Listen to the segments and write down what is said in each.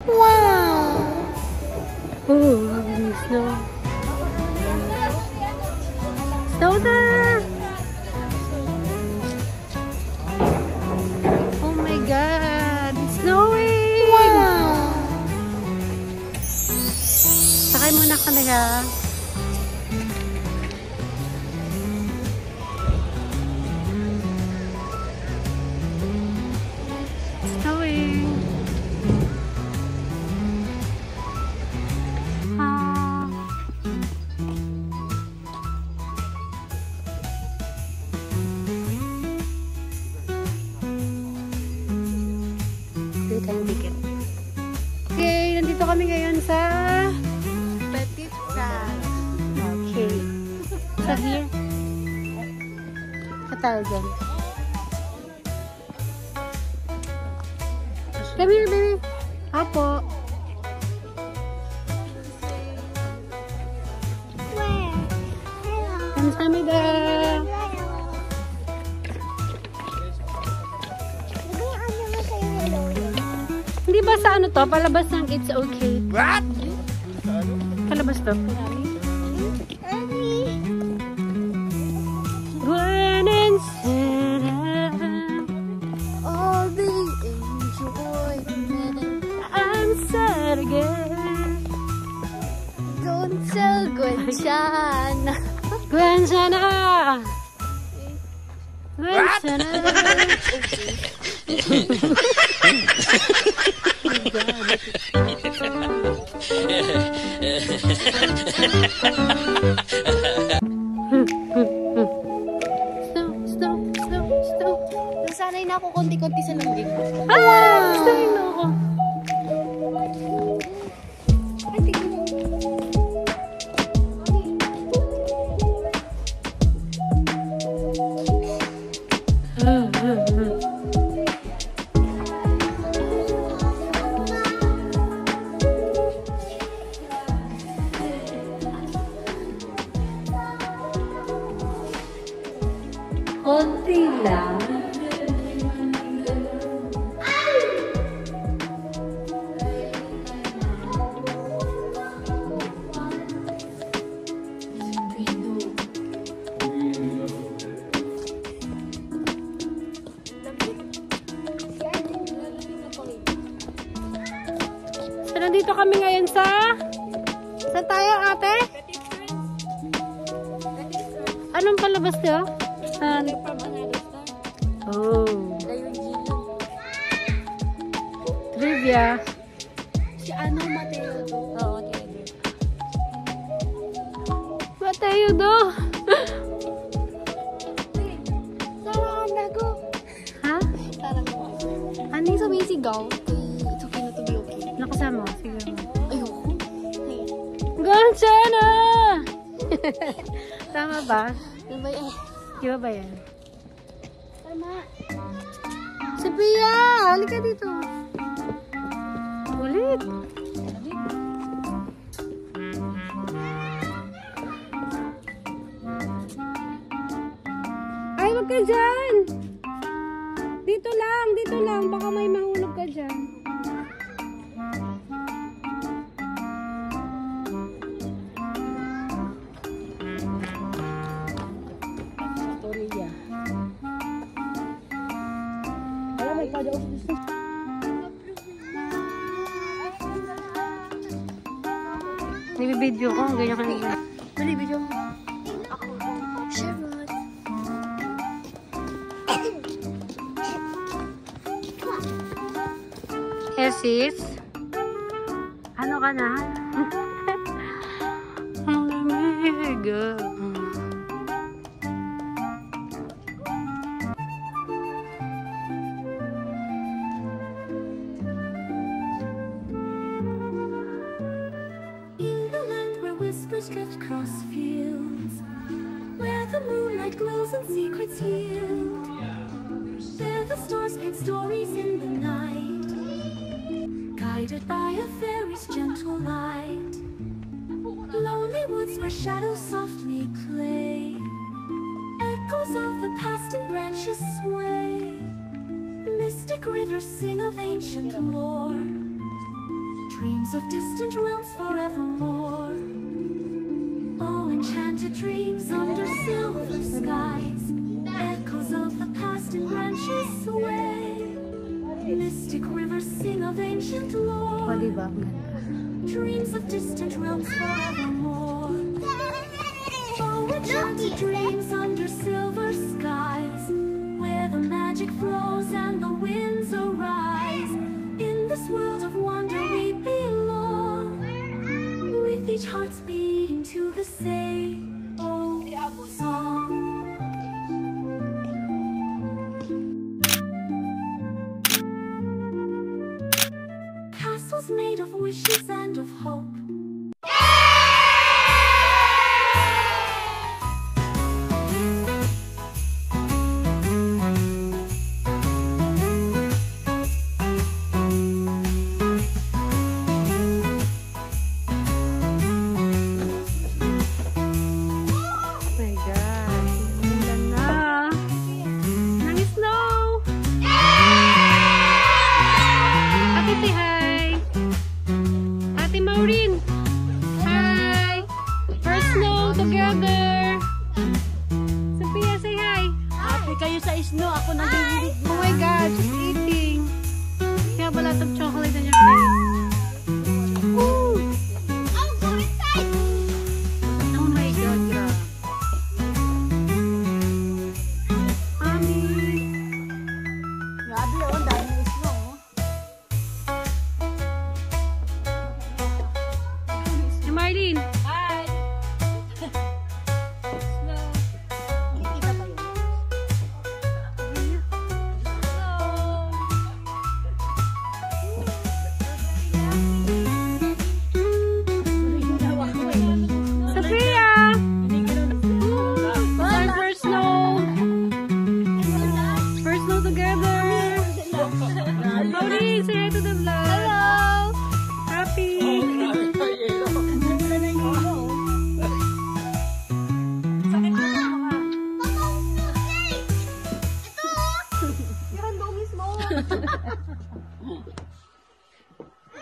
Wow! Oh, snow. Snow na! Oh my God! It's snowing! Wow! Sakay muna kami ha. Snowing! Okay, nandito kami ngayon sa Petit France. okay. So here. Katawag dyan. Come here, baby. Apo. Where? Hello. Kamsamida. Ano mo sa'yo hello? Hindi ba sa ano to? Palabas ng It's Okay. What? Palabas to. Ani. Gwen and Sarah. All the enjoyment. I'm sad again. Don't tell Gwenchana. Gwen sana. Gwen What? sana. Stop. Nasanay na ako konti-konti sa lambing. Ah! Gusto rin ako. Ay, tignan mo. Konti lang. So, nandito kami ngayon sa tayo, ate? Anong palabas to? Oh. Trivia. Si ano, Mateo? Oo, Mateo do. Sarang nago. Ha? Sarang ano yung sumisigaw? It's okay na to be okay. Nakasama. Sige. Ayoko. Gonchana! Tama ba? Ano ba yan? Di ba ba yan? Tama. Sophia! Halika dito. Ulit. Ay, wag ka dyan! Dito lang. Baka may mahulog ka dyan. Storya. Alam, may kada gusto. Nibibideo ko, ganyan ka nila. Mali, video mo. Ako. Charlotte. Sis, ano ka na? Ang lamig. Whispers stretch across fields where the moonlight glows and secrets healed. There the stars paint stories in the night, guided by a fairy's gentle light. Lonely woods where shadows softly play, echoes of the past and branches sway. Mystic rivers sing of ancient lore, Dreams of distant realms forevermore. Oh, enchanted dreams under silver skies. Echoes of the past in branches sway. Mystic rivers sing of ancient lore. O, diba? Dreams of distant realms forevermore. Oh, enchanted dreams under silver skies, where the magic flows and the winds arise. In this world of wonder we belong, with each heart's beating to the same old song. Castles made of wishes and of hope.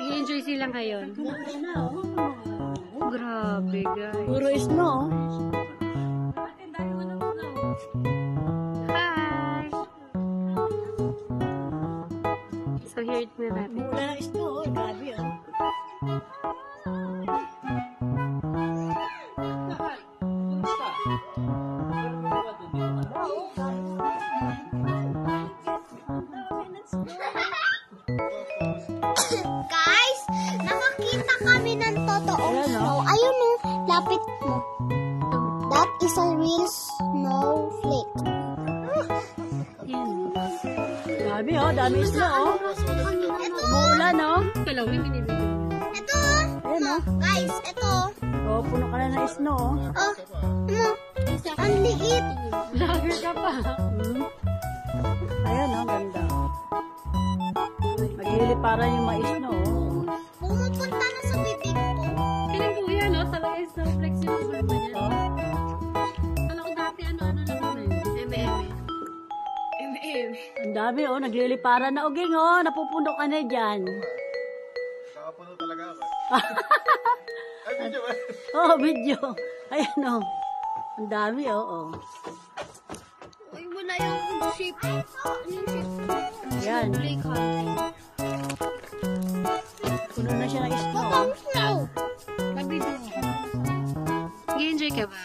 Nag-enjoy sila ngayon. Oh, grabe guys. Puro snow. Hi! So here it na natin. Wala na snow. Grabe oh. Guys, nakakita kami ng totoong snow. Ayun o, lapit mo. That is a real snowflake. Grabe oh. Dami snow oh. Umuulan oh. Kalawin, binibigyan. Ito, Ayan oh. guys, ito. Oh, puno ka na ng snow oh. Oh, ang liit. Lager ka pa. Ayan oh, ganda. Magliliparan yung mais snow oh. Pumupunta na sa bibig ko. Kailan po yan, no? Talaga yung snowflakes yung forma niya. Kala ko dati ano-ano lang kami. M&M. Ang dami oh. Nagliliparan na uging oh. Napupuno ka na dyan. Nakapuno talaga ako. Ay, video ba? Oh, video. Ayan oh. Ang dami oh. Oh. Uy, wala yung shape. Ano yung shape? Ayan. Snowflake ha. Puno na siya ng snow. Totoong snow. Nag-enjoy ka ba?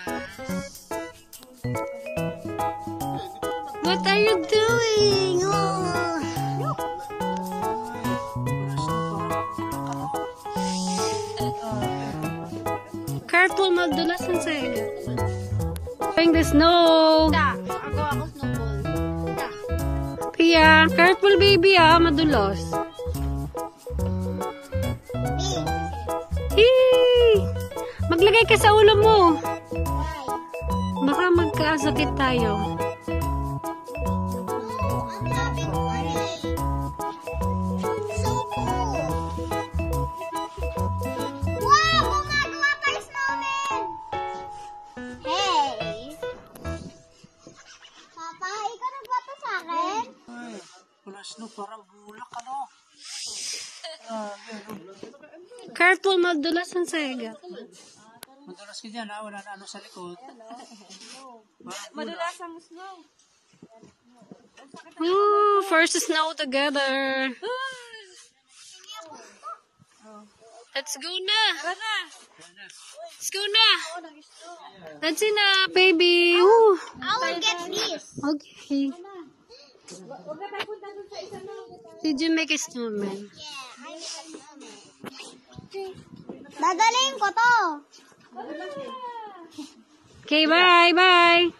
What are you doing? Oh. Careful, magdulas ang sa'yo. Playing the snow. Ako snowball. Pia, careful baby ah, madulas. Hee! Maglagay ka sa ulo mo. Baka magkasakit tayo. Ang labi ko eh. So cool. Wow! Gumagawa tayo snowman! Hey! Papa, ikaw nagbato sa akin? Ay, wala snow. Parang bulak ano. Careful, madulas ang sega. Madulas ka dyan, ha? Wala na ano sa likod. Madulas ang snow. Woo! First snow together. Let's go na. Let's go na. Let's see na, baby. Woo. I will get this. Okay. Did you make a snowman? Dadalhin ko to. Okay, bye. Bye.